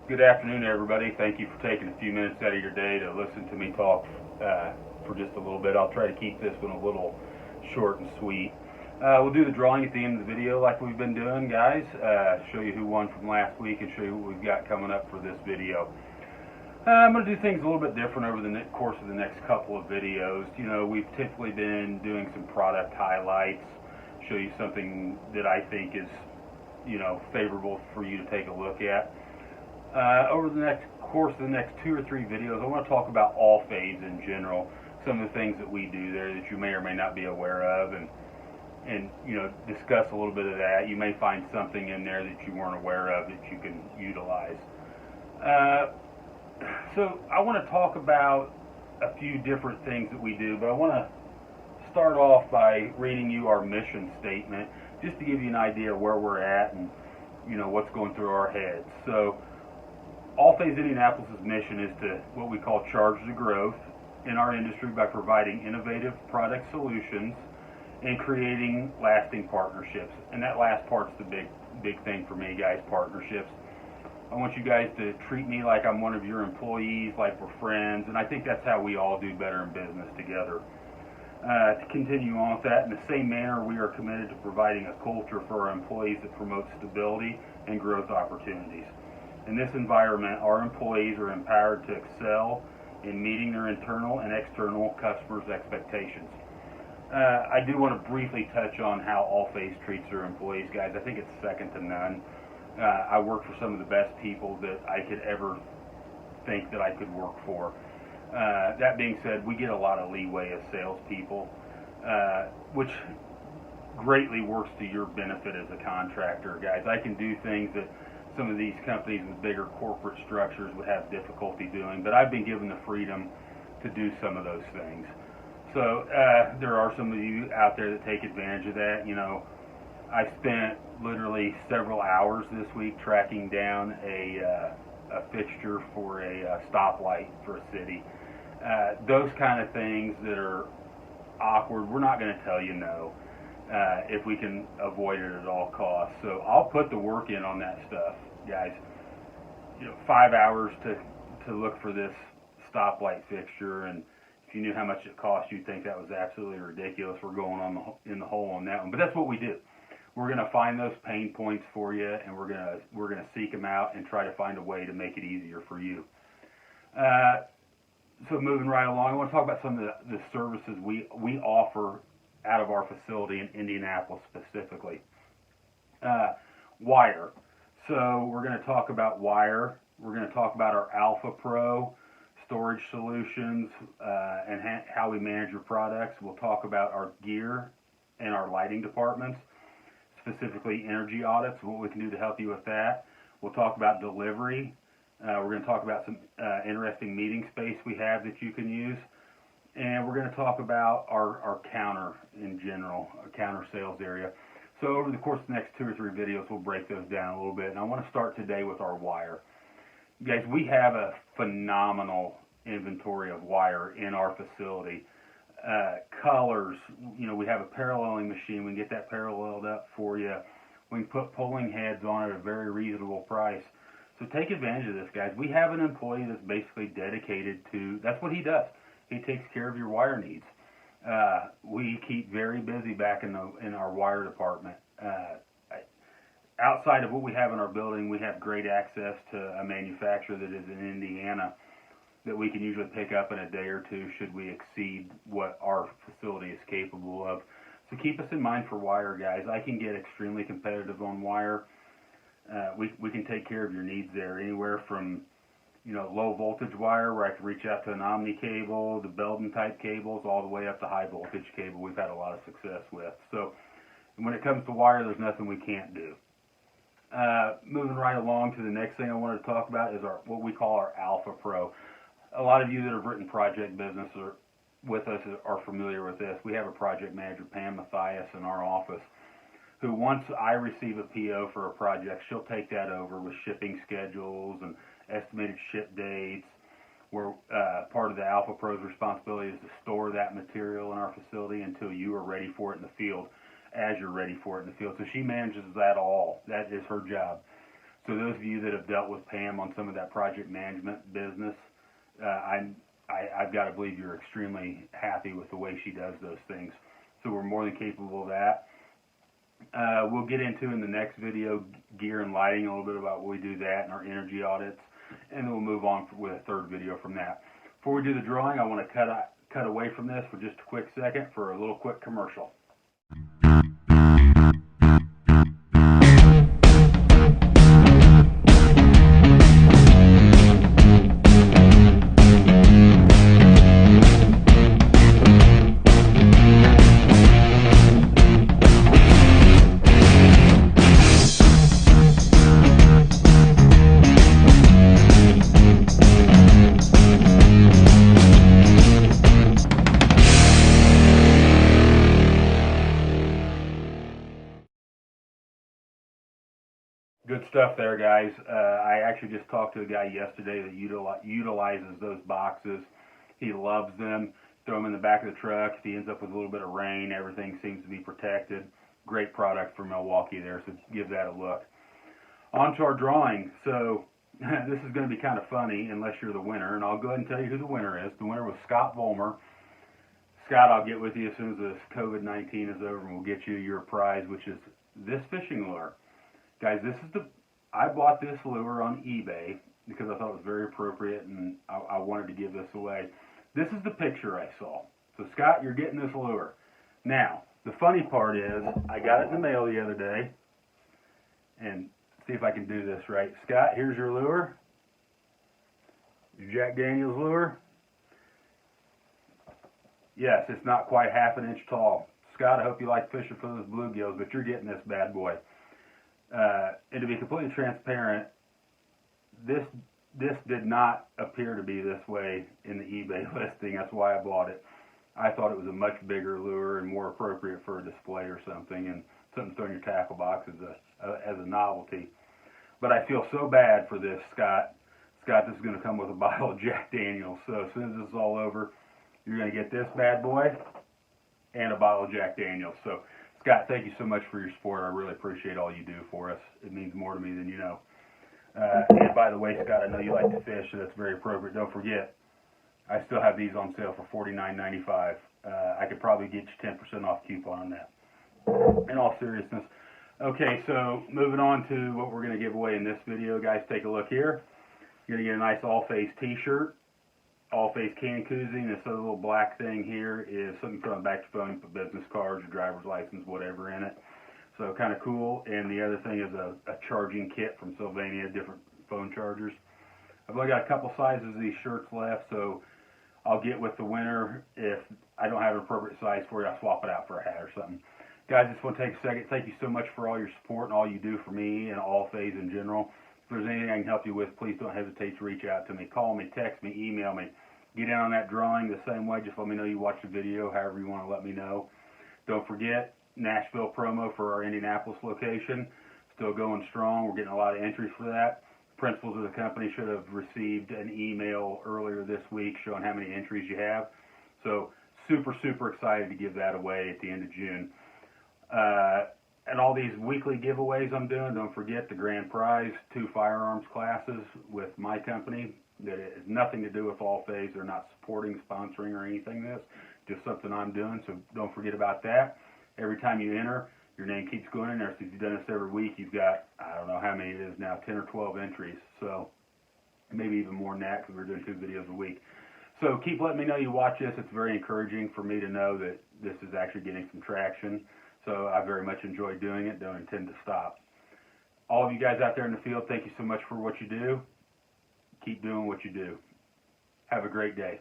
Good afternoon, everybody. Thank you for taking a few minutes out of your day to listen to me talk for just a little bit. I'll try to keep this one a little short and sweet. We'll do the drawing at the end of the video like we've been doing, guys. Show you who won from last week and show you what we've got coming up for this video. I'm going to do things a little bit different over the course of the next couple of videos. You know, we've typically been doing some product highlights, show you something that I think is, favorable for you to take a look at. Over the course of the next 2 or 3 videos, I want to talk about All-Phase in general, some of the things that we do there that you may or may not be aware of, and discuss a little bit of that. You may find something in there that you weren't aware of that you can utilize. So I want to talk about a few different things that we do, but I want to start off by reading you our mission statement, just to give you an idea of where we're at and what's going through our heads. So All-Phase Indianapolis' mission is to what we call charge the growth in our industry by providing innovative product solutions and creating lasting partnerships. And that last part's the big thing for me, guys, partnerships. I want you guys to treat me like I'm one of your employees, like we're friends, and I think that's how we all do better in business together. To continue on with that, in the same manner, we are committed to providing a culture for our employees that promotes stability and growth opportunities. In this environment, our employees are empowered to excel in meeting their internal and external customers' expectations. I do want to briefly touch on how All-Phase treats their employees, guys. I think it's second to none. I work for some of the best people that I could ever think that I could work for. That being said, we get a lot of leeway as salespeople, which greatly works to your benefit as a contractor, guys. I can do things that some of these companies with bigger corporate structures would have difficulty doing, but I've been given the freedom to do some of those things. So there are some of you out there that take advantage of that. I spent literally several hours this week tracking down a fixture for a stoplight for a city. Those kind of things that are awkward, we're not going to tell you no if we can avoid it at all costs. So I'll put the work in on that stuff, guys. 5 hours to look for this stoplight fixture, and if you knew how much it cost, you'd think that was absolutely ridiculous. We're going in the hole on that one, but that's what we do. We're going to find those pain points for you, and we're going to seek them out and try to find a way to make it easier for you. So moving right along, I want to talk about some of the services we offer out of our facility in Indianapolis specifically. Wire. So we're going to talk about wire. We're going to talk about our Alpha Pro storage solutions and how we manage your products. We'll talk about our gear and our lighting departments, specifically energy audits, what we can do to help you with that. We'll talk about delivery. We're going to talk about some interesting meeting space we have that you can use. And we're going to talk about our counter in general, our counter sales area. So over the course of the next 2 or 3 videos, we'll break those down a little bit. And I want to start today with our wire. Guys, we have a phenomenal inventory of wire in our facility. Colors, we have a paralleling machine. We can get that paralleled up for you. We can put pulling heads on it at a very reasonable price. So take advantage of this, guys. We have an employee that's basically dedicated to, that's what he does. He takes care of your wire needs. We keep very busy back in our wire department. Outside of what we have in our building, we have great access to a manufacturer that is in Indiana that we can usually pick up in a day or two should we exceed what our facility is capable of. So keep us in mind for wire, guys. I can get extremely competitive on wire. We can take care of your needs there, anywhere from low voltage wire where I can reach out to an Omni cable, the Belden type cables, all the way up to high voltage cable. We've had a lot of success with. So when it comes to wire, there's nothing we can't do. Moving right along to the next thing I wanted to talk about is what we call our Alpha Pro. A lot of you that have written project business with us are familiar with this. We have a project manager, Pam Mathias, in our office, who once I receive a PO for a project, she'll take that over with shipping schedules and estimated ship dates, where part of the Alpha Pro's responsibility is to store that material in our facility until you are ready for it in the field, as you're ready for it in the field. So she manages that all. That is her job. So those of you that have dealt with Pam on some of that project management business, I've got to believe you're extremely happy with the way she does those things. So we're more than capable of that. We'll get into in the next video gear and lighting, a little bit about what we do that and our energy audits, and then we'll move on with a third video from that. Before we do the drawing, I want to cut away from this for just a quick second for a little quick commercial. Good stuff there, guys. I actually just talked to a guy yesterday that utilizes those boxes. He loves them. Throw them in the back of the truck. If he ends up with a little bit of rain, everything seems to be protected. Great product for Milwaukee there, so give that a look. On to our drawing. So this is going to be kind of funny unless you're the winner, and I'll go ahead and tell you who the winner is. The winner was Scott Vollmer. Scott, I'll get with you as soon as this COVID-19 is over, and we'll get you your prize, which is this fishing lure. Guys, I bought this lure on eBay because I thought it was very appropriate, and I wanted to give this away. This is the picture I saw. So Scott, you're getting this lure. Now, the funny part is, I got it in the mail the other day, and see if I can do this right. Scott, here's your lure. Your Jack Daniels lure. Yes, it's not quite half an inch tall. Scott, I hope you like fishing for those bluegills, but you're getting this bad boy. And to be completely transparent, this did not appear to be this way in the eBay listing. That's why I bought it. I thought it was a much bigger lure and more appropriate for a display or something, and something to throw in your tackle box as a novelty. But I feel so bad for this, Scott. Scott, this is going to come with a bottle of Jack Daniels. So as soon as this is all over, you're going to get this bad boy and a bottle of Jack Daniels. So Scott, thank you so much for your support. I really appreciate all you do for us. It means more to me than you know. And by the way, Scott, I know you like to fish, so that's very appropriate. Don't forget, I still have these on sale for $49.95. I could probably get you 10% off coupon on that. In all seriousness. Okay, so moving on to what we're going to give away in this video. Guys, take a look here. You're going to get a nice All-Phase t-shirt. All-Phase can koozie. This other little black thing here is something from back to phone, put business cards, your driver's license, whatever in it. So kind of cool. And the other thing is a charging kit from Sylvania, different phone chargers. I've only got a couple sizes of these shirts left, so I'll get with the winner. If I don't have an appropriate size for you, I'll swap it out for a hat or something. Guys, just want to take a second. Thank you so much for all your support and all you do for me and All-Phase in general. If there's anything I can help you with, please don't hesitate to reach out to me. Call me, text me, email me. Get in on that drawing the same way. Just let me know you watched the video, however you want to let me know. Don't forget, Nashville promo for our Indianapolis location. Still going strong. We're getting a lot of entries for that. Principals of the company should have received an email earlier this week showing how many entries you have. So super, super excited to give that away at the end of June. And all these weekly giveaways I'm doing, don't forget the grand prize, 2 firearms classes with my company. That has nothing to do with All-Phase. They're not supporting, sponsoring, or anything this. Just something I'm doing, so don't forget about that. Every time you enter, your name keeps going in there. So if you've done this every week, you've got, I don't know how many it is now, 10 or 12 entries. So maybe even more than that because we're doing 2 videos a week. So keep letting me know you watch this. It's very encouraging for me to know that this is actually getting some traction. So I very much enjoy doing it. Don't intend to stop. All of you guys out there in the field, thank you so much for what you do. Keep doing what you do. Have a great day.